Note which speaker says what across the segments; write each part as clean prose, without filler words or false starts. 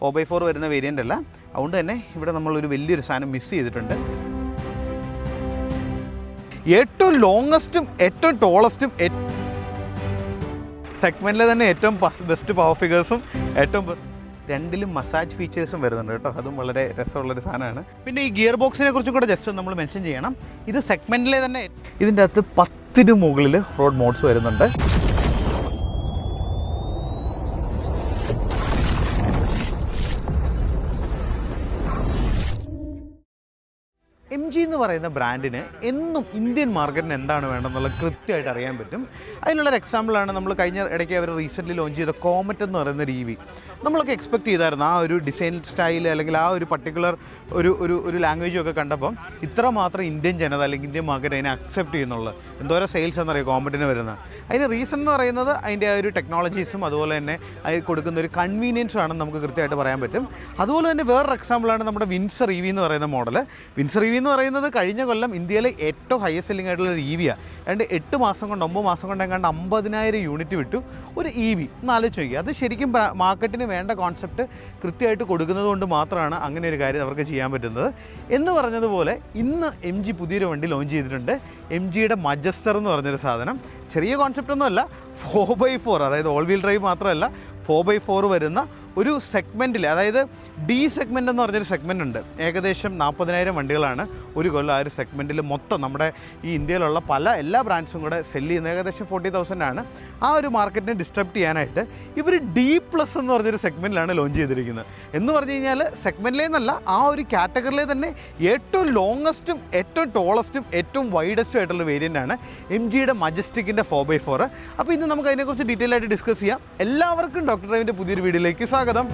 Speaker 1: 4x4 വരുന്ന variant അല്ല. അതുകൊണ്ട് തന്നെ ഇവിടെ നമ്മളൊരു വലിയൊരു സാധനം മിസ് ചെയ്തിട്ടുണ്ട്. ഏറ്റവും ലോങ്ങസ്റ്റും ഏറ്റവും ടോളസ്റ്റും സെഗ്മെൻറ്റിലെ തന്നെ ഏറ്റവും ബെസ്റ്റ് പവർ ഫിഗേഴ്സും ഏറ്റവും രണ്ടിലും മസാജ് ഫീച്ചേഴ്സും വരുന്നുണ്ട് കേട്ടോ. അതും വളരെ രസമുള്ളൊരു സാധനമാണ്. പിന്നെ ഈ ഗിയർ ബോക്സിനെ കുറിച്ചും കൂടെ ജസ്റ്റ് നമ്മൾ മെൻഷൻ ചെയ്യണം. ഇത് സെഗ്മെൻറ്റിലെ തന്നെ ഇതിൻ്റെ അകത്ത് 10 മുകളിൽ റോഡ് മോഡ്സ് വരുന്നുണ്ട്. MG എന്ന് പറയുന്ന ബ്രാൻഡിന് എന്നും ഇന്ത്യൻ മാർക്കറ്റിന് എന്താണ് വേണ്ടതെന്നുള്ളത് കൃത്യമായിട്ട് അറിയാൻ പറ്റും. അതിനുള്ളൊരു എക്സാമ്പിളാണ് നമ്മൾ കഴിഞ്ഞ ഇടയ്ക്ക് അവർ റീസെൻ്റ്ലി ലോഞ്ച് ചെയ്ത കോമറ്റ് എന്ന് പറയുന്ന ഒരു EV. നമ്മളൊക്കെ എക്സ്പെക്ട് ചെയ്തായിരുന്നു ആ ഒരു ഡിസൈൻ സ്റ്റൈൽ അല്ലെങ്കിൽ ആ ഒരു പർട്ടിക്കുലർ ഒരു ലാംഗ്വേജും ഒക്കെ കണ്ടപ്പം ഇത്രമാത്രം ഇന്ത്യൻ ജനത അല്ലെങ്കിൽ ഇന്ത്യൻ മാർക്കറ്റ് അതിനെ അക്സെപ്റ്റ് ചെയ്യുന്നുള്ളത്. എന്തോരം സെയിൽസ് എന്നറിയാം കോമറ്റിന് വരുന്നത്. അതിന് റീസൺ എന്ന് പറയുന്നത് അതിൻ്റെ ആ ഒരു ടെക്നോളജീസും അതുപോലെ തന്നെ അത് കൊടുക്കുന്ന ഒരു കൺവീനിയൻസും ആണെന്ന് നമുക്ക് കൃത്യമായിട്ട് പറയാൻ പറ്റും. അതുപോലെ തന്നെ വേറൊരു എക്സാമ്പിളാണ് നമ്മുടെ വിൻസർ EV എന്ന് പറയുന്ന മോഡൽ. വിൻസർ EV എന്ന് പറയുന്നത് കഴിഞ്ഞ കൊല്ലം ഇന്ത്യയിലെ ഏറ്റവും ഹയസ്റ്റ് സെല്ലിംഗ് ആയിട്ടുള്ള ഒരു EV ആണ്. അതുകൊണ്ട് 8 മാസം കൊണ്ട് 9 മാസം കൊണ്ട് എങ്ങാണ്ട് 50,000 യൂണിറ്റ് വിട്ടു ഒരു EV. ഒന്ന് ആലോചിച്ച് നോക്കി. അത് ശരിക്കും മാർക്കറ്റിന് വേണ്ട കോൺസെപ്റ്റ് കൃത്യമായിട്ട് കൊടുക്കുന്നത് കൊണ്ട് മാത്രമാണ് അങ്ങനെ ഒരു കാര്യം അവർക്ക് ചെയ്യാൻ പറ്റുന്നത്. എന്ന് പറഞ്ഞതുപോലെ ഇന്ന് MG പുതിയൊരു വണ്ടി ലോഞ്ച് ചെയ്തിട്ടുണ്ട്. MGയുടെ മജസ്റ്റർ എന്ന് പറഞ്ഞൊരു സാധനം. ചെറിയ കോൺസെപ്റ്റൊന്നുമല്ല, 4x4 അതായത് ഓൾ വീൽ ഡ്രൈവ് മാത്രമല്ല 4x4 വരുന്ന ഒരു സെഗ്മെൻറ്റിൽ, അതായത് D സെഗ്മെൻ്റ് എന്ന് പറഞ്ഞൊരു സെഗ്മെൻ്റ് ഉണ്ട്. ഏകദേശം 40,000 വണ്ടികളാണ് ഒരു കൊല്ലം ആ ഒരു സെഗ്മെൻറ്റിൽ മൊത്തം നമ്മുടെ ഈ ഇന്ത്യയിലുള്ള എല്ലാ ബ്രാൻഡ്സും കൂടെ സെല്ല് ചെയ്യുന്നത്. ഏകദേശം 40,000 ആണ്. ആ ഒരു മാർക്കറ്റിനെ ഡിസ്ട്രപ്റ്റ് ചെയ്യാനായിട്ട് ഇവർ D+ എന്ന് പറഞ്ഞൊരു സെഗ്മെൻറ്റിലാണ് ലോഞ്ച് ചെയ്തിരിക്കുന്നത്. എന്ന് പറഞ്ഞു കഴിഞ്ഞാൽ സെഗ്മെൻറ്റിലേ നിന്നല്ല, ആ ഒരു കാറ്റഗറിയിലെ തന്നെ ഏറ്റവും ലോങ്ങസ്റ്റും ഏറ്റവും ടോളസ്റ്റും ഏറ്റവും വൈഡസ്റ്റും ആയിട്ടുള്ള വേരിയൻ്റാണ് MGയുടെ മജസ്റ്റിക്കിൻ്റെ 4x4. അപ്പോൾ ഇന്ന് നമുക്ക് അതിനെക്കുറിച്ച് ഡീറ്റെയിൽ ആയിട്ട് ഡിസ്കസ് ചെയ്യാം. എല്ലാവർക്കും ഡോക്ടർ ഡ്രൈവിൻ്റെ പുതിയൊരു വീഡിയോയിലേക്ക് സ്വാഗതം.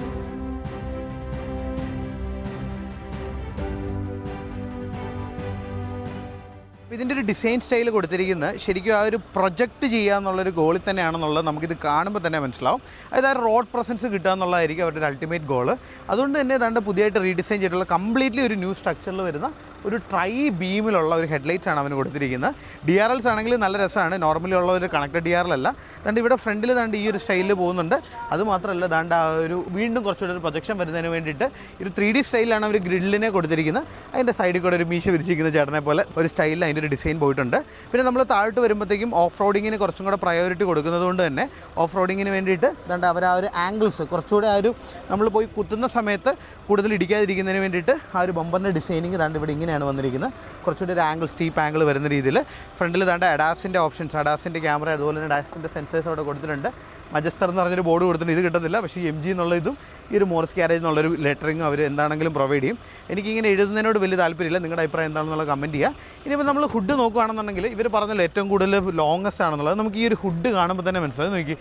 Speaker 1: ഇതിൻ്റെ ഒരു ഡിസൈൻ സ്റ്റൈൽ കൊടുത്തിരിക്കുന്നത് ശരിക്കും ആ ഒരു പ്രൊജക്റ്റ് ചെയ്യുക എന്നുള്ളൊരു ഗോളിൽ തന്നെയാണെന്നുള്ളത് നമുക്കിത് കാണുമ്പോൾ തന്നെ മനസ്സിലാവും. അതായത് റോഡ് പ്രസൻസ് കിട്ടുക എന്നുള്ളതായിരിക്കും അവരുടെ ഒരു അൾട്ടിമേറ്റ് ഗോൾ. അതുകൊണ്ട് തന്നെ ഏതാണ്ട് പുതിയതായിട്ട് റീഡിസൈൻ ചെയ്തിട്ടുള്ള കംപ്ലീറ്റ്ലി ഒരു ന്യൂ സ്ട്രക്ചറിൽ വരുന്ന ഒരു ട്രൈ ബീമിലുള്ള ഒരു ഹെഡ്ലൈറ്റ്സ് ആണ് അവന് കൊടുത്തിരിക്കുന്നത്. DRLs ആണെങ്കിൽ നല്ല രസമാണ്. നോർമലി ഉള്ള ഒരു കണക്റ്റഡ് DRL അല്ല. അതുകൊണ്ട് ഇവിടെ ഫ്രണ്ടിൽ ദാണ്ട് ഈ ഒരു സ്റ്റൈലിൽ പോകുന്നുണ്ട്. അതുമാത്രമല്ല ദാണ്ട് ആ ഒരു വീണ്ടും കുറച്ചുകൂടെ ഒരു പ്രൊജക്ഷൻ വരുന്നതിന് വേണ്ടിയിട്ട് ഒരു 3D സ്റ്റൈലാണ് അവർ ഗ്രില്ലിനെ കൊടുത്തിരിക്കുന്നത്. അതിൻ്റെ സൈഡിൽ കൂടെ ഒരു മീശ വിരിച്ചിരിക്കുന്ന ചേട്ടനെ പോലെ ഒരു സ്റ്റൈലിൽ അതിൻ്റെ ഒരു ഡിസൈൻ പോയിട്ടുണ്ട്. പിന്നെ നമ്മൾ താഴോട്ട് വരുമ്പോഴത്തേക്കും ഓഫ് റോഡിങ്ങിന് കുറച്ചും കൂടെ പ്രയോറിറ്റി കൊടുക്കുന്നത് കൊണ്ട് തന്നെ ഓഫ് റോഡിങ്ങിന് വേണ്ടിയിട്ട് ദാണ്ട് അവർ ആ ഒരു ആംഗിൾസ് കുറച്ചുകൂടെ ആ ഒരു നമ്മൾ പോയി കുത്തുന്ന സമയത്ത് കൂടുതൽ ഇടിക്കാതിരിക്കുന്നതിന് വേണ്ടിയിട്ട് ആ ഒരു ബമ്പറിൻ്റെ ഡിസൈനിങ് ദാണ്ട് ഇവിടെ ഇങ്ങനെയാണ് വന്നിരിക്കുന്നത്. കുറച്ചുകൂടി ഒരു ആംഗിൾ സ്റ്റീപ്പ് ആംഗിൾ വരുന്ന രീതിയിൽ ഫ്രണ്ടിൽ ദാണ്ട് അഡാസിൻ്റെ ഓപ്ഷൻസ്, അഡാസിൻ്റെ ക്യാമറ അതുപോലെ തന്നെ അഡാസിൻ്റെ സെൻസേഴ്സ് അവിടെ കൊടുത്തിട്ടുണ്ട്. മജസ്റ്റർ എന്ന് പറഞ്ഞൊരു ബോർഡ് കൊടുത്തിട്ടുണ്ട്. ഇത് കിട്ടത്തില്ല. പക്ഷേ MG എന്നുള്ള ഇതും ഈ ഒരു മോറിസ് ക്യാരേജ് എന്നുള്ളൊരു ലെറ്ററിങ്ങും അവർ എന്താണെങ്കിലും പ്രൊവൈഡ് ചെയ്യും. എനിക്കിങ്ങനെ എഴുതുന്നതിനോട് വലിയ താല്പര്യമില്ല. നിങ്ങളുടെ അഭിപ്രായം എന്താണെന്നുള്ളത് കമൻറ്റ് ചെയ്യുക. ഇനിയിപ്പോൾ നമ്മൾ ഹുഡ് നോക്കുകയാണെന്നുണ്ടെങ്കിൽ ഇവർ പറഞ്ഞല്ലോ ഏറ്റവും കൂടുതൽ ലോങ്ങസ്റ്റ് ആണെന്നുള്ളത്. നമുക്ക് ഈ ഒരു ഹുഡ് കാണുമ്പോൾ തന്നെ മനസ്സിലായി. നോക്കി,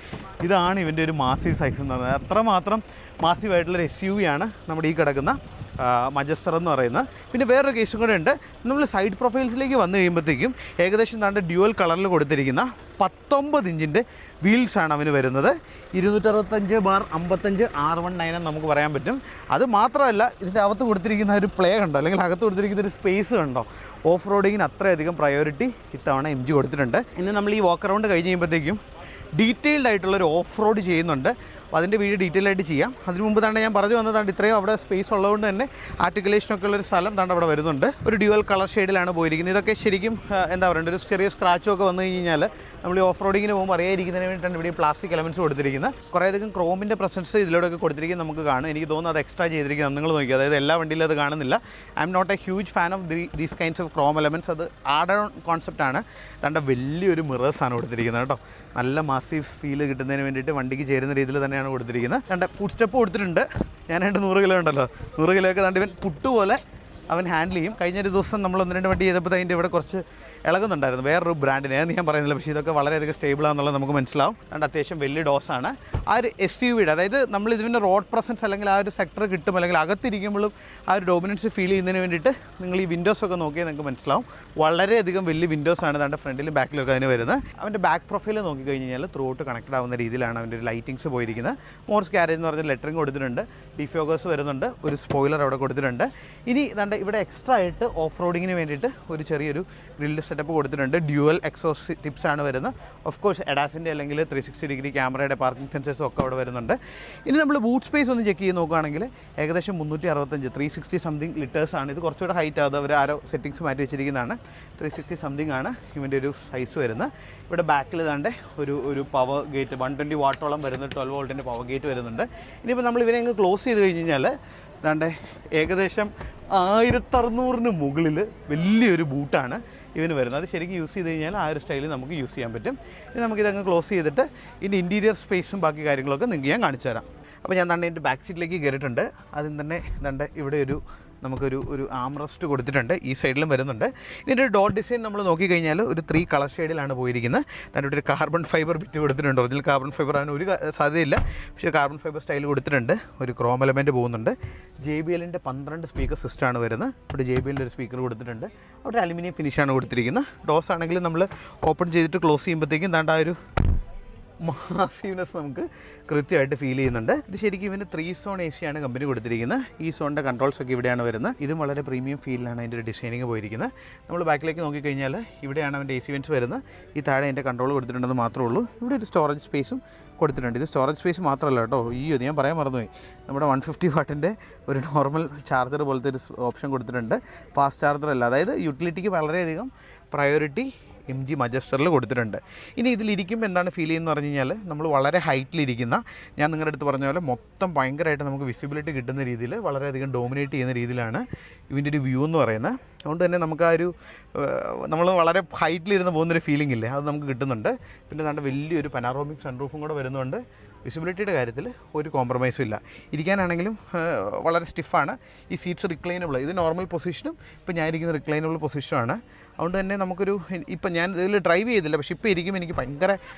Speaker 1: ഇതാണ് ഇവൻ്റെ ഒരു മാസീവ് സൈസ് എന്ന് പറയുന്നത്. അത്രമാത്രം മാസീവായിട്ടുള്ളൊരു SUV ആണ് നമ്മുടെ ഈ കിടക്കുന്ന മജസ്റ്റർ എന്ന് പറയുന്നത്. പിന്നെ വേറൊരു കേസും കൂടെ ഉണ്ട്. നമ്മൾ സൈഡ് പ്രൊഫൈൽസിലേക്ക് വന്നു കഴിയുമ്പോഴത്തേക്കും ഏകദേശം താണ്ട് ഡ്യുവൽ കളറിൽ കൊടുത്തിരിക്കുന്ന 19 ഇഞ്ചിൻ്റെ വീൽസാണ് അവന് വരുന്നത്. 265/55 R19 എന്ന് നമുക്ക് പറയാൻ പറ്റും. അത് മാത്രമല്ല, ഇതിൻ്റെ അകത്ത് കൊടുത്തിരിക്കുന്ന ഒരു പ്ലേ കണ്ടോ, അല്ലെങ്കിൽ അകത്ത് കൊടുത്തിരിക്കുന്ന ഒരു സ്പേസ് കണ്ടോ. ഓഫ് റോഡിങ്ങിന് അത്രയധികം പ്രയോറിറ്റി ഇത്തവണ MG കൊടുത്തിട്ടുണ്ട്. ഇന്ന് നമ്മൾ ഈ വാക്ക് അറൗണ്ട് കഴിഞ്ഞ് കഴിയുമ്പോഴത്തേക്കും ഡീറ്റെയിൽഡ് ആയിട്ടുള്ളൊരു ഓഫ് റോഡ് ചെയ്യുന്നുണ്ട്. അപ്പോൾ അതിൻ്റെ വീഡിയോ ഡീറ്റെയിൽ ആയിട്ട് ചെയ്യാം. അതിന് മുമ്പ് തന്നെ ഞാൻ പറഞ്ഞു വന്നതാണ് ഇത്രയും അവിടെ സ്പേസ് ഉള്ളതുകൊണ്ട് തന്നെ ആർട്ടിക്കുലേഷനൊക്കെ ഉള്ളൊരു സ്ഥലം താണ്ട് അവിടെ വരുന്നുണ്ട്. ഒരു ഡ്യുവൽ കളർ ഷെയ്ഡിലാണ് പോയിരിക്കുന്നത്. ഇതൊക്കെ ശരിക്കും എന്താ പറയുക, ഒരു ചെറിയ സ്ക്രാച്ചും ഒക്കെ വന്നു കഴിഞ്ഞാൽ നമ്മൾ ഈ ഓഫ് റോഡിങ്ങിന് പോകുമ്പോൾ അറിയാതിരിക്കുന്നതിന് വേണ്ടിയിട്ടാണ് ഇവിടെ പ്ലാസ്റ്റിക് എലമെൻറ്റ്സ് കൊടുത്തിരിക്കുന്നത്. കുറേയധികം ക്രോമിൻ്റെ പ്രസൻസ് ഇതിലൂടെയൊക്കെ കൊടുത്തിരിക്കുന്നത് നമുക്ക് കാണും. എനിക്ക് തോന്നുന്നു അത് എക്സ്ട്രാ ചെയ്തിരിക്കുന്നത്. നിങ്ങൾ നോക്കി, അതായത് എല്ലാ വണ്ടിയിലും അത് കാണുന്നില്ല. I am not a huge fan of these kinds of chrome elements. അത് ആഡ് ഓൺ കോൺസെപ്റ്റാണ്. തൻ്റെ വലിയൊരു മിറേഴ്സാണ് കൊടുത്തിരിക്കുന്നത് കേട്ടോ. നല്ല മാസീവ് ഫീൽ കിട്ടുന്നതിന് വേണ്ടിയിട്ട് വണ്ടിക്ക് ചേരുന്ന രീതിയിൽ തന്നെയാണ് കൊടുത്തിരിക്കുന്നത്. രണ്ട് ഫുഡ് സ്റ്റെപ്പ് കൊടുത്തിട്ടുണ്ട്. ഞാൻ 100 കിലോ ഉണ്ടല്ലോ, 100 കിലോയൊക്കെ ദാണ്ട് ഇവൻ പുട്ടുപോലെ അവൻ ഹാൻഡിൽ ചെയ്യും. കഴിഞ്ഞൊരു ദിവസം നമ്മൾ 1-2 വണ്ടി ചെയ്തപ്പോൾ അതിൻ്റെ ഇവിടെ കുറച്ച് ഇളകുന്നുണ്ടായിരുന്നു വേറൊരു ബ്രാൻഡിന്. ഞാൻ പറയുന്നില്ല, പക്ഷേ ഇതൊക്കെ വളരെയധികം സ്റ്റേബിളാണെന്നുള്ളത് നമുക്ക് മനസ്സിലാവും. അതുകൊണ്ട് അത്യാവശ്യം വലിയ ഡോസാണ്. ആ ഒരു SUVയുടെ, അതായത് നമ്മൾ ഇതിൻ്റെ റോഡ് പ്രസൻസ് അല്ലെങ്കിൽ ആ ഒരു സെക്ടർ കിട്ടും, അല്ലെങ്കിൽ അകത്തിരിക്കുമ്പോഴും ആ ഒരു ഡോമിനൻസ് ഫീൽ ചെയ്യുന്നതിന് വേണ്ടിയിട്ട് നിങ്ങൾ ഈ വിൻഡോസൊക്കെ നോക്കിയാൽ നിങ്ങൾക്ക് മനസ്സിലാവും. വളരെയധികം വലിയ വിൻഡോസാണ് അതിൻ്റെ ഫ്രണ്ടിലും ബാക്കിലൊക്കെ അതിന് വരുന്നത്. അവൻ്റെ ബാക്ക് പ്രൊഫൈൽ നോക്കിക്കഴിഞ്ഞ് കഴിഞ്ഞാൽ ത്രൂ ഔട്ട് കണക്റ്റഡ് ആവുന്ന രീതിയിലാണ് അവൻ്റെ ഒരു ലൈറ്റിങ്സ് പോയിരിക്കുന്നത്. മോർസ് ക്യാരേജ് എന്ന് പറഞ്ഞ ലെറ്ററിങ് കൊടുത്തിട്ടുണ്ട്. ഡിഫോഗേഴ്സ് വരുന്നുണ്ട്. ഒരു സ്പോയിലർ അവിടെ കൊടുത്തിട്ടുണ്ട്. ഇനി ഇവിടെ എക്സ്ട്രാ ആയിട്ട് ഓഫ് റോഡിങ്ങിന് വേണ്ടിയിട്ട് ഒരു ചെറിയൊരു ഗ്രിൽഡ് സെറ്റപ്പ് കൊടുത്തിട്ടുണ്ട്. ഡ്യുവൽ എക്സോസ് ടിപ്സ് ആണ് വരുന്നത്. ഓഫ് കോഴ്സ് എഡാസിൻ്റെ അല്ലെങ്കിൽ 360 ഡിഗ്രി ക്യാമറയുടെ പാർക്കിംഗ് സെൻസേഴ്സും ഒക്കെ അവിടെ വരുന്നുണ്ട്. ഇനി നമ്മൾ ബൂട്ട് സ്പേസ് ഒന്ന് ചെക്ക് ചെയ്ത് നോക്കുകയാണെങ്കിൽ ഏകദേശം 365 360 സംതിങ് ലിറ്റേഴ്സാണ്. ഇത് കുറച്ചുകൂടെ ഹൈറ്റ് ആകുന്നത് അവർ ആരോ സെറ്റിങ്സ് മാറ്റി വെച്ചിരിക്കുന്നതാണ്. 360 സംതിങ് ആണ് ഇവൻ്റെ ഒരു സൈസ് വരുന്നത്. ഇവിടെ ബാക്കിൽ ഇതാണ്ട് ഒരു പവർ ഗേറ്റ് 120 വാട്ടോളം വരുന്ന 12 വോൾട്ടിൻ്റെ പവർ ഗേറ്റ് വരുന്നുണ്ട്. ഇനിയിപ്പോൾ നമ്മൾ ഇവരെ അങ്ങ് ക്ലോസ് ചെയ്ത് കഴിഞ്ഞ് കഴിഞ്ഞാൽ ഇതാണ്ട് ഏകദേശം 1600 മുകളിൽ വലിയൊരു ബൂട്ടാണ് ഇവന് വരുന്നത്. അത് ശരിക്കും യൂസ് ചെയ്ത് കഴിഞ്ഞാൽ ആ ഒരു സ്റ്റൈലിൽ നമുക്ക് യൂസ് ചെയ്യാൻ പറ്റും. ഇനി നമുക്കിതങ്ങ് ക്ലോസ് ചെയ്തിട്ട് ഇതിൻ്റെ ഇൻറ്റീരിയർ സ്പേസും ബാക്കി കാര്യങ്ങളൊക്കെ നിങ്ങൾക്ക് ഞാൻ കാണിച്ചു തരാം. അപ്പോൾ ഞാൻ എൻ്റെ ബാക്ക് സീറ്റിലേക്ക് കയറിയിട്ടുണ്ട്. അതിന് തന്നെ ഇതാണ്ട് ഇവിടെ നമുക്കൊരു ആംറസ്റ്റ് കൊടുത്തിട്ടുണ്ട്. ഈ സൈഡിലും വരുന്നുണ്ട്. ഇതിൻ്റെ ഒരു ഡോർ ഡിസൈൻ നമ്മൾ നോക്കിക്കഴിഞ്ഞാൽ ഒരു 3 കളർ ഷെയ്ഡിലാണ് പോയിരിക്കുന്നത്. അതിൻ്റെ ഒരു കാർബൺ ഫൈബർ ബിറ്റ് കൊടുത്തിട്ടുണ്ട്. ഒറിജിനൽ കാർബൺ ഫൈബർ ആണ്, ഒരു സാധ്യതയില്ല. പക്ഷേ കാർബൺ ഫൈബർ സ്റ്റൈൽ കൊടുത്തിട്ടുണ്ട്. ഒരു ക്രോം എലമെൻറ്റ് പോകുന്നുണ്ട്. JBLൻ്റെ 12 സ്പീക്കർ സിസ്റ്റമാണ് വരുന്നത്. ഇവിടെ JBLൻ്റെ ഒരു സ്പീക്കർ കൊടുത്തിട്ടുണ്ട്. അവിടെ അലുമിനിയം ഫിനിഷാണ് കൊടുത്തിരിക്കുന്നത്. ഡോസ് ആണെങ്കിൽ നമ്മൾ ഓപ്പൺ ചെയ്തിട്ട് ക്ലോസ് ചെയ്യുമ്പോഴത്തേക്കും ദാണ്ട് ആ ഒരു മാസീവ്നെസ് നമുക്ക് കൃത്യമായിട്ട് ഫീൽ ചെയ്യുന്നുണ്ട്. ഇത് ശരിക്കും ഇവന് 3 സോൺ AC ആണ് കമ്പനി കൊടുത്തിരിക്കുന്നത്. ഈ സോണിൻ്റെ കൺട്രോൾസ് ഒക്കെ ഇവിടെയാണ് വരുന്നത്. ഇതും വളരെ പ്രീമിയം ഫീലിലാണ് അതിൻ്റെ ഒരു ഡിസൈനിങ് പോയിരിക്കുന്നത്. നമ്മൾ ബാക്കിലേക്ക് നോക്കിക്കഴിഞ്ഞാൽ ഇവിടെയാണ് അവൻ്റെ AC വെൻറ്റ്സ് വരുന്നത്. ഈ താഴെ അതിൻ്റെ കൺട്രോൾ കൊടുത്തിട്ടുണ്ടെന്ന് മാത്രമേ ഉള്ളൂ. ഇവിടെ ഒരു സ്റ്റോറേജ് സ്പേസും കൊടുത്തിട്ടുണ്ട്. ഇത് സ്റ്റോറേജ് സ്പേസ് മാത്രമല്ല കേട്ടോ, ഇത് ഞാൻ പറയാൻ മറന്നുപോയി. നമ്മുടെ 150 വാട്ടിൻ്റെ ഒരു നോർമൽ ചാർജർ പോലത്തെ ഒരു ഓപ്ഷൻ കൊടുത്തിട്ടുണ്ട്. ഫാസ്റ്റ് ചാർജർ അല്ല, അതായത് യൂട്ടിലിറ്റിക്ക് വളരെയധികം പ്രയോറിറ്റി MG മജസ്റ്ററിൽ കൊടുത്തിട്ടുണ്ട്. ഇനി ഇതിലിരിക്കുമ്പോൾ എന്താണ് ഫീൽ ചെയ്യുന്നത് പറഞ്ഞു കഴിഞ്ഞാൽ നമ്മൾ വളരെ ഹൈറ്റിലിരിക്കുന്ന, ഞാൻ നിങ്ങളുടെ അടുത്ത് പറഞ്ഞ പോലെ മൊത്തം ഭയങ്കരമായിട്ട് നമുക്ക് വിസിബിലിറ്റി കിട്ടുന്ന രീതിയിൽ വളരെയധികം ഡോമിനേറ്റ് ചെയ്യുന്ന രീതിയിലാണ് ഇതിൻ്റെ ഒരു വ്യൂ എന്ന് പറയുന്നത്. അതുകൊണ്ട് തന്നെ നമുക്ക് ആ ഒരു നമ്മൾ വളരെ ഹൈറ്റിലിരുന്ന് പോകുന്നൊരു ഫീലിംഗ് ഇല്ലേ, അത് നമുക്ക് കിട്ടുന്നുണ്ട്. പിന്നെ നല്ല വലിയൊരു പനാറോമിക് സൺറൂഫും കൂടെ വരുന്നുണ്ട്. വിസിബിലിറ്റിയുടെ കാര്യത്തിൽ ഒരു കോംപ്രമൈസും ഇല്ല. ഇരിക്കാനാണെങ്കിലും വളരെ സ്റ്റിഫാണ്. ഈ സീറ്റ്സ് റിക്ലൈനബിൾ, ഇത് നോർമൽ പൊസിഷനും ഇപ്പോൾ ഞാൻ ഇരിക്കുന്ന റിക്ലൈനബിൾ പൊസിഷനാണ്. അതുകൊണ്ട് തന്നെ നമുക്കൊരു, ഇപ്പം ഞാൻ ഇതിൽ ഡ്രൈവ് ചെയ്തില്ല, പക്ഷേ ഇപ്പോൾ ഇരിക്കുമ്പോൾ എനിക്ക് ഭയങ്കര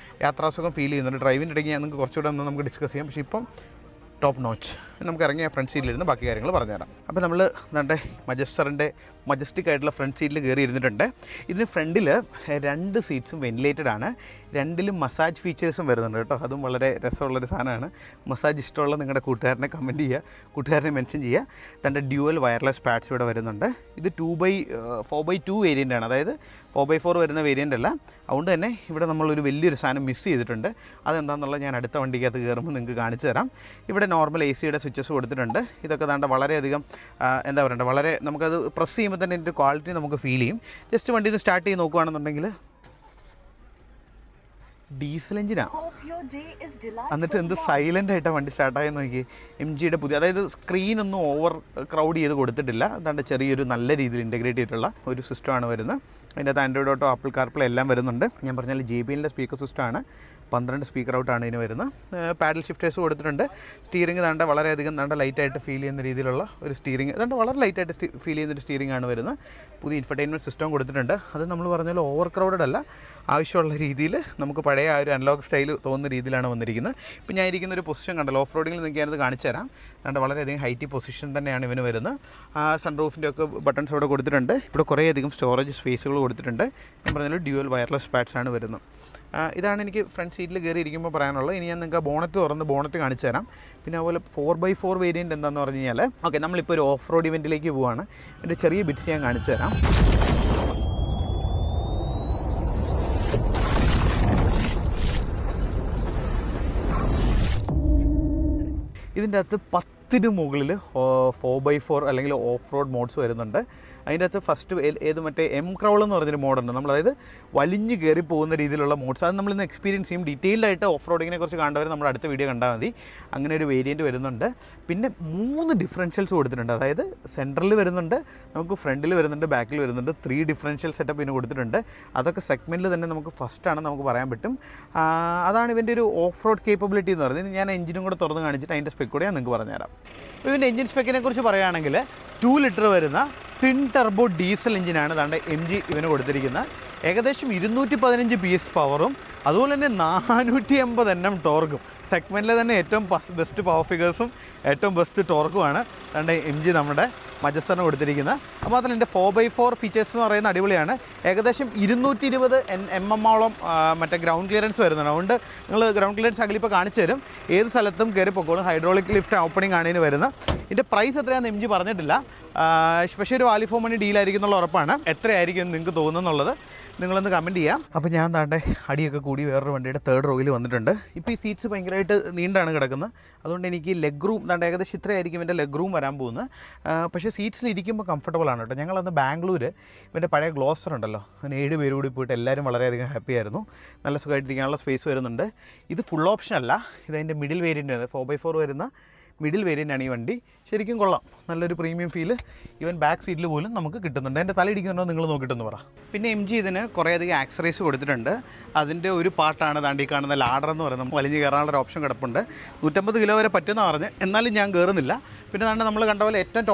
Speaker 1: യാത്രാസുഖം ഫീൽ ചെയ്യുന്നുണ്ട്. ഡ്രൈവിൻ്റെ ഇടയ്ക്ക് ഞാൻ നിങ്ങൾക്ക് കുറച്ചുകൂടെ ഒന്ന് നമുക്ക് ഡിസ്കസ് ചെയ്യാം. പക്ഷേ ഇപ്പം ടോപ്പ് നോച്ച്. നമുക്ക് ഇറങ്ങിയ ഫ്രണ്ട് സീറ്റിലിരുന്ന് ബാക്കി കാര്യങ്ങൾ പറഞ്ഞുതരാം. അപ്പോൾ നമ്മൾ നമ്മുടെ മജസ്റ്റിക് ആയിട്ടുള്ള ഫ്രണ്ട് സീറ്റിൽ കയറി ഇരുന്നിട്ടുണ്ട്. ഇതിന് ഫ്രണ്ടിൽ 2 സീറ്റ്സും വെന്റിലേറ്റഡ് ആണ്. 2ലും മസാജ് ഫീച്ചേഴ്സും വരുന്നുണ്ട് കേട്ടോ. അതും വളരെ രസമുള്ളൊരു സാധനമാണ്. മസാജ് ഇഷ്ടമുള്ള നിങ്ങളുടെ കൂട്ടുകാരനെ കമൻറ്റ് ചെയ്യുക, കൂട്ടുകാരനെ മെൻഷൻ ചെയ്യുക. തൻ്റെ ഡ്യുവൽ വയർലെസ് പാഡ്സ് ഇവിടെ വരുന്നുണ്ട്. ഇത് 4x2 വേരിയൻ്റ് ആണ്, അതായത് 4x4 വരുന്ന വേരിയൻ്റ് അല്ല. അതുകൊണ്ട് തന്നെ ഇവിടെ നമ്മളൊരു വലിയൊരു സാധനം മിസ് ചെയ്തിട്ടുണ്ട്. അതെന്താണെന്നുള്ളത് ഞാൻ അടുത്ത വണ്ടിക്കകത്ത് കയറുമ്പോൾ നിങ്ങൾക്ക് കാണിച്ചു തരാം. ഇവിടെ നോർമൽ AC-യുടെ സ്വിച്ചസ് കൊടുത്തിട്ടുണ്ട്. ഇതൊക്കെ ദാണ്ട വളരെയധികം എന്താ പറയണ്ടത്, വളരെ നമുക്കത് പ്രസ് ചെയ്യുമ്പോൾ തന്നെ ഇതിൻ്റെ ക്വാളിറ്റി നമുക്ക് ഫീൽ ചെയ്യും. ജസ്റ്റ് വണ്ടി ഇത് സ്റ്റാർട്ട് ചെയ്ത് നോക്കുകയാണെന്നുണ്ടെങ്കിൽ ഡീസൽ എഞ്ചിനാണ്, എന്നിട്ട് എന്ത് സൈലൻ്റ് ആയിട്ടാണ് വണ്ടി സ്റ്റാർട്ടായി നോക്കി. MGയുടെ പുതിയ, അതായത് സ്ക്രീനൊന്നും ഓവർ ക്രൗഡ് ചെയ്ത് കൊടുത്തിട്ടില്ല. അതാണ്ട് ചെറിയൊരു നല്ല രീതിയിൽ ഇൻറ്റഗ്രേറ്റ് ചെയ്തിട്ടുള്ള ഒരു സിസ്റ്റമാണ് വരുന്നത്. അതിൻ്റെ അകത്ത് ആൻഡ്രോയിഡ് ഓട്ടോ, ആപ്പിൾ കാർപ്ലേ എല്ലാം വരുന്നുണ്ട്. ഞാൻ പറഞ്ഞാൽ JBLൻ്റെ സ്പീക്കർ സിസ്റ്റമാണ്. 12 സ്പീക്കർ ഔട്ടാണ് ഇതിന് വരുന്നത്. പാഡൽ ഷിഫ്റ്റേഴ്സ് കൊടുത്തിട്ടുണ്ട്. സ്റ്റിയറിംഗ് ദാണ്ട വളരെയധികം ലൈറ്റായിട്ട് ഫീൽ ചെയ്യുന്ന രീതിയിലുള്ള ഒരു സ്റ്റിയറിംഗ്, അതുകൊണ്ട് വളരെ ലൈറ്റായിട്ട് ഫീൽ ചെയ്യുന്നൊരു സ്റ്റിയറിംഗ് ആണ് വരുന്നത്. പുതിയ ഇൻഫർടൈൻമെൻറ്റ് സിസ്റ്റം കൊടുത്തിട്ടുണ്ട്. അത് നമ്മൾ പറഞ്ഞാൽ ഓവർ ക്രൗഡഡ് അല്ല, ആവശ്യമുള്ള രീതിയിൽ നമുക്ക് പഴയ ആ ഒരു അനലോഗ് സ്റ്റൈൽ തോന്നുന്ന രീതിയിലാണ് വന്നിരിക്കുന്നത്. ഇപ്പോൾ ഞാൻ ഇരിക്കുന്ന ഒരു പൊസിഷൻ കണ്ടല്ലോ, ഓഫ് റോഡിങ്ങിൽ നിൽക്കാനത് കാണിച്ചു തരാം. അതുകൊണ്ട് വളരെയധികം ഹൈറ്റി പൊസിഷൻ തന്നെയാണ് ഇവന് വരുന്നത്. ആ സൺറൂഫിൻ്റെ ഒക്കെ ബട്ടൺസ് ഇവിടെ കൊടുത്തിട്ടുണ്ട്. ഇവിടെ കുറേയധികം സ്റ്റോറേജ് സ്പേസുകൾ കൊടുത്തിട്ടുണ്ട്. ഞാൻ പറഞ്ഞാൽ ഡ്യുവൽ വയർലെസ് പാഡ്സ് ആണ് വരുന്നത്. ഇതാണ് എനിക്ക് ഫ്രണ്ട് സീറ്റിൽ കയറി ഇരിക്കുമ്പോൾ പറയാനുള്ളത്. ഇനി ഞാൻ നിങ്ങൾക്ക് ബോണറ്റ് തുറന്ന് ബോണറ്റ് കാണിച്ചു തരാം. പിന്നെ അതുപോലെ 4x4 വേരിയൻറ്റ് എന്താണെന്ന് പറഞ്ഞു കഴിഞ്ഞാൽ, ഓക്കെ, നമ്മളിപ്പോൾ ഒരു ഓഫ് റോഡ് ഇവൻറ്റിലേക്ക് പോവുകയാണ്. എൻ്റെ ചെറിയ ബിറ്റ്സ് ഞാൻ കാണിച്ചു തരാം. ഇതിൻ്റെ അകത്ത് 10 മുകളിൽ 4x4 അല്ലെങ്കിൽ ഓഫ് റോഡ് മോഡ്സ് വരുന്നുണ്ട്. അതിൻ്റെ അകത്ത് ഫസ്റ്റ് മറ്റേ M-Crawl എന്ന് പറഞ്ഞൊരു മോഡുണ്ട്. നമ്മൾ അതായത് വലിഞ്ഞ് കയറി പോകുന്ന രീതിയിലുള്ള മോഡ്സ്, അത് നമ്മളിന്ന് എക്സ്പീരിയൻസ് ചെയ്യും. ഡീറ്റെയിൽഡ് ആയിട്ട് ഓഫ് റോഡിങ്ങിനെ കുറിച്ച് കണ്ടവർ നമ്മുടെ അടുത്ത വീഡിയോ കണ്ടാൽ മതി. അങ്ങനെ ഒരു വേരിയൻറ്റ് വരുന്നുണ്ട്. പിന്നെ 3 ഡിഫറൻഷ്യൽസ് കൊടുത്തിട്ടുണ്ട്. അതായത് സെൻറ്ററിൽ വരുന്നുണ്ട്, നമുക്ക് ഫ്രണ്ടിൽ വരുന്നുണ്ട്, ബാക്കിൽ വരുന്നുണ്ട്. 3 ഡിഫറൻഷ്യൽ സെറ്റപ്പ് ഇതിന് കൊടുത്തിട്ടുണ്ട്. അതൊക്കെ സെഗ്മെൻറ്റിൽ തന്നെ നമുക്ക് ഫസ്റ്റാണ് നമുക്ക് പറയാൻ പറ്റും. അതാണ് ഇവൻ്റെ ഒരു ഓഫ് റോഡ് കേപ്പബിലിറ്റി എന്ന് പറയുന്നത്. ഞാൻ എഞ്ചിനും കൂടെ തുറന്ന് കാണിച്ചിട്ട് അതിൻ്റെ സ്പെക്ക് കൂടെ ഞാൻ നിങ്ങൾക്ക് പറഞ്ഞുതരാം. അപ്പോൾ ഇതിൻ്റെ എഞ്ചിൻ സ്പെക്കിനെ കുറിച്ച് പറയുകയാണെങ്കിൽ 2 ലിറ്റർ വരുന്ന ട്വിൻ ടർബോ ഡീസൽ എഞ്ചിനാണ് ദാണ്ട MG ഇവന് കൊടുത്തിരിക്കുന്നത്. ഏകദേശം 215 PS പവറും അതുപോലെ തന്നെ 480 Nm ടോർക്കും. സെഗ്മെൻറ്റിലെ തന്നെ ഏറ്റവും ബെസ്റ്റ് പവർ ഫിഗേഴ്സും ഏറ്റവും ബെസ്റ്റ് ടോർക്കുമാണ് ദാണ്ട MG നമ്മുടെ മജസ്റ്ററിന് കൊടുത്തിരിക്കുന്നത്. അപ്പോൾ അതിൽ എൻ്റെ 4x4 ഫീച്ചേഴ്സ് എന്ന് പറയുന്ന അടിപൊളിയാണ്. ഏകദേശം 220 mm മറ്റേ ഗ്രൗണ്ട് ക്ലിയറൻസ് വരുന്നുണ്ട്. അതുകൊണ്ട് നിങ്ങൾ ഗ്രൗണ്ട് ക്ലിയറൻസ് അകലിപ്പോൾ കാണിച്ചു തരും. ഏത് സ്ഥലത്തും കയറി പൊക്കോളും. ഹൈഡ്രോളിക് ലിഫ്റ്റ് ഓപ്പണിംഗ് ആണ് ഇതിന് വരുന്നത്. ഇതിൻ്റെ പ്രൈസ് എത്രയാണെന്ന് എം ജി പറഞ്ഞിട്ടില്ല. പക്ഷേ ഒരു വാല്യൂ ഫോർ മണി ഡീലായിരിക്കും എന്നുള്ള ഉറപ്പാണ്. എത്രയായിരിക്കും എന്ന് നിങ്ങൾക്ക് തോന്നുന്നുള്ളത് നിങ്ങളൊന്ന് കമൻറ്റ് ചെയ്യാം. അപ്പോൾ ഞാൻ താണ്ടെ അടിയൊക്കെ കൂടി വേറൊരു വണ്ടിയുടെ തേർഡ് റോയിൽ വന്നിട്ടുണ്ട്. ഇപ്പോൾ ഈ സീറ്റ്സ് ഭയങ്കരമായിട്ട് നീണ്ടാണ് കിടക്കുന്നത്. അതുകൊണ്ട് എനിക്ക് ലെഗ് റൂം താണ്ടെ ഏകദേശം ഇത്രയായിരിക്കും എൻ്റെ ലെഗ് റൂം വരാൻ പോകുന്നത്. പക്ഷേ സീറ്റ്സിൽ ഇരിക്കുമ്പോൾ കംഫർട്ടബിൾ ആണ് കേട്ടോ. ഞങ്ങളന്ന് ബാംഗ്ലൂർ ഇവൻ്റെ പഴയ ഗ്ലോസ്റ്റർ ഉണ്ടല്ലോ, അതിന് 7 പേര് കൂടി പോയിട്ട് എല്ലാവരും വളരെയധികം ഹാപ്പി ആയിരുന്നു. നല്ല സുഖമായിട്ടിരിക്കാനുള്ള സ്പേസ് വരുന്നുണ്ട്. ഇത് ഫുൾ ഓപ്ഷൻ അല്ല, ഇതതിൻ്റെ മിഡിൽ വേരിയൻ്റ് 4x4 വരുന്ന മിഡിൽ വേരിയൻ്റാണ് ഈ വണ്ടി. ശരിക്കും കൊള്ളാം, നല്ലൊരു പ്രീമിയം ഫീൽ ഈവൻ ബാക്ക് സീറ്റിൽ പോലും നമുക്ക് കിട്ടുന്നുണ്ട്. എൻ്റെ തലയിടിക്കുന്നുണ്ടോ നിങ്ങൾ നോക്കിയിട്ടെന്ന് പറ. പിന്നെ എം ജി ഇതിന് കുറേയധികം ആക്സറീസ് കൊടുത്തിട്ടുണ്ട്. അതിൻ്റെ ഒരു പാർട്ടാണ് താണ്ടി കാണുന്ന ലാഡർ എന്ന് പറയുന്നത്. വലിഞ്ഞ് കയറാനുള്ള ഒരു ഓപ്ഷൻ കിടപ്പുണ്ട്. 150 കിലോ വരെ പറ്റുമെന്ന് പറഞ്ഞ്, എന്നാലും ഞാൻ കയറുന്നില്ല. പിന്നെ താണ്ട് നമ്മൾ കണ്ട പോലെ ഏറ്റവും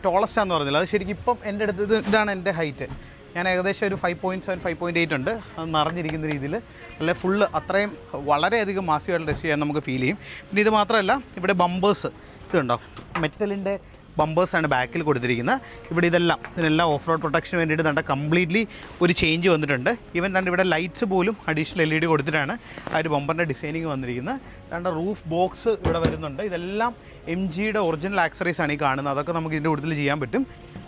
Speaker 1: ടോളസ്റ്റാന്ന് പറഞ്ഞില്ല, അത് ശരിക്കും ഇപ്പം എൻ്റെ അടുത്ത് ഇതാണ് എൻ്റെ ഹൈറ്റ്. ഞാൻ ഏകദേശം ഒരു 5.7 5.8 ഉണ്ട്. അത് നിറഞ്ഞിരിക്കുന്ന രീതിയിൽ അല്ലെ ഫുള്ള് അത്രയും വളരെയധികം മാസികമായിട്ട് ഡ്രസ് ചെയ്യാൻ നമുക്ക് ഫീൽ ചെയ്യും. പിന്നെ ഇത് മാത്രമല്ല, ഇവിടെ ബമ്പേഴ്സ് ഇതുണ്ടോ, മെറ്റലിൻ്റെ ബമ്പേഴ്സാണ് ബാക്കിൽ കൊടുത്തിരിക്കുന്നത്. ഇവിടെ ഇതിനെല്ലാം ഓഫ് റോഡ് പ്രൊട്ടക്ഷന് വേണ്ടിയിട്ട് തണ്ട കംപ്ലീറ്റ്ലി ഒരു ചേഞ്ച് വന്നിട്ടുണ്ട്. ഈവൻ തണ്ട് ഇവിടെ ലൈറ്റ്സ് പോലും അഡീഷണൽ LED കൊടുത്തിട്ടാണ് ആ ഒരു ബമ്പറിൻ്റെ ഡിസൈനിങ് വന്നിരിക്കുന്നത്. തണ്ട റൂഫ് ബോക്സ് ഇവിടെ വരുന്നുണ്ട്. ഇതെല്ലാം എം ജിയുടെ ഒറിജിനൽ ആക്സറീസ് ആണ് ഈ കാണുന്നത്. അതൊക്കെ നമുക്ക് ഇതിൻ്റെ കൂടുതൽ ചെയ്യാൻ പറ്റും.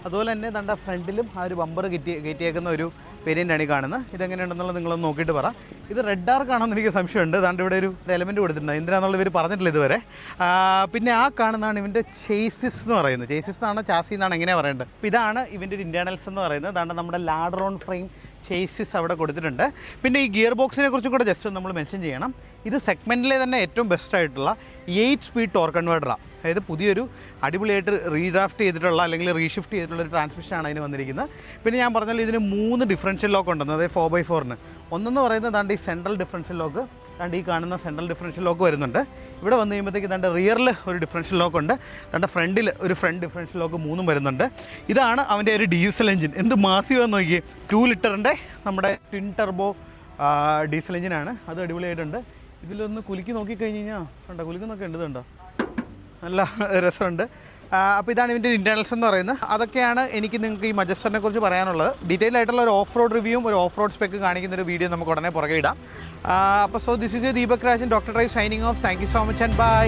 Speaker 1: അതുപോലെ തന്നെ തണ്ട ഫ്രണ്ടിലും ആ ഒരു ബമ്പർ കയറ്റിയേക്കുന്ന ഒരു വേരിയൻ്റാണ് ഈ കാണുന്നത്. ഇതെങ്ങനെയുണ്ടെന്നുള്ളത് നിങ്ങളൊന്ന് നോക്കിയിട്ട് പറ. ഇത് റെഡ് ഡാർക്ക് ആണെന്ന് എനിക്ക് സംശയമുണ്ട്. അതുകൊണ്ട് ഇവിടെ ഒരു എലമെൻറ്റ് കൊടുത്തിട്ടുണ്ട്. എന്തിനാണെന്നുള്ള ഇവർ പറഞ്ഞിട്ടില്ല ഇതുവരെ. പിന്നെ ആ കാണുന്നതാണ് ഇവൻ്റെ ചേസിസ് എന്ന് പറയുന്നത്. ചേസിസ് ആണോ ചാസി എന്നാണ് എങ്ങനെയാണ് പറയേണ്ടത്. അപ്പോൾ ഇതാണ് ഇവൻ്റെ ഒരു ഇൻറ്റേർണൽസ് എന്ന് പറയുന്നത്. അതാണ് നമ്മുടെ ലാഡർ ഓൺ ഫ്രെയിം ചേസിസ് അവിടെ കൊടുത്തിട്ടുണ്ട്. പിന്നെ ഈ ഗിയർ ബോക്സിനെ കുറിച്ചും കൂടെ ജസ്റ്റ് നമ്മൾ മെൻഷൻ ചെയ്യണം. ഇത് സെഗ്മെൻറ്റിലെ തന്നെ ഏറ്റവും ബെസ്റ്റായിട്ടുള്ള 8 സ്പീഡ് ടോർക്ക് കൺവേർട്ടറാണ്. അതായത് പുതിയൊരു അടിപൊളിയായിട്ട് റീഡ്രാഫ്റ്റ് ചെയ്തിട്ടുള്ള അല്ലെങ്കിൽ റീഷിഫ്റ്റ് ചെയ്തിട്ടുള്ള ഒരു ട്രാൻസ്മിഷനാണ് അതിന് വന്നിരിക്കുന്നത്. പിന്നെ ഞാൻ പറഞ്ഞാൽ ഇതിന് 3 ഡിഫറൻഷ്യൽ ലോക്ക് ഉണ്ടെന്ന്. അതായത് 4x4-ന്. ഒന്നെന്ന് പറയുന്നത് ദാണ്ട് ഈ സെൻട്രൽ ഡിഫറൻഷ്യൽ ലോക്ക്, ദാണ്ട് ഈ കാണുന്ന സെൻട്രൽ ഡിഫറൻഷ്യൽ ലോക്ക് വരുന്നുണ്ട്. ഇവിടെ വന്നു കഴിയുമ്പോഴത്തേക്ക് ദാണ്ട് റിയറിൽ ഒരു ഡിഫറൻഷ്യൽ ലോക്ക് ഉണ്ട്. ദാണ്ട് ഫ്രണ്ടിൽ ഒരു ഫ്രണ്ട് ഡിഫറൻഷ്യൽ ലോക്ക് 3 വരുന്നുണ്ട്. ഇതാണ് അവൻ്റെ ഒരു ഡീസൽ എഞ്ചിൻ. എന്ത് മാസീവാന്ന് നോക്കിയേ. 2 ലിറ്ററിൻ്റെ നമ്മുടെ ട്വിൻ ടർബോ ഡീസൽ എഞ്ചിനാണ്. അത് അടിപൊളിയായിട്ടുണ്ട്. ഇതിലൊന്ന് കുലുക്കി നോക്കിക്കഴിഞ്ഞ് കഴിഞ്ഞാൽ കണ്ടോ, കുലുക്കുന്നൊക്കെ ഉണ്ട്. ഇതുണ്ടോ, നല്ല രസമുണ്ട്. അപ്പോൾ ഇതാണ് ഇതിൻ്റെ ഇൻറ്റേർണൽസ് എന്ന് പറയുന്നത്. അതൊക്കെയാണ് എനിക്ക് നിങ്ങൾക്ക് ഈ മജസ്റ്ററിനെ കുറിച്ച് പറയാനുള്ളത്. ഡീറ്റെയിൽ ആയിട്ടുള്ള ഒരു ഓഫ് റോഡ് റിവ്യൂവും ഒരു ഓഫ് റോഡ് സ്പെക്ക് കാണിക്കുന്ന ഒരു വീഡിയോ നമുക്ക് ഉടനെ പുറകെ ഇടാം. അപ്പോൾ this is Deepak Rajan, doctor drive signing off. Thank you so much and by.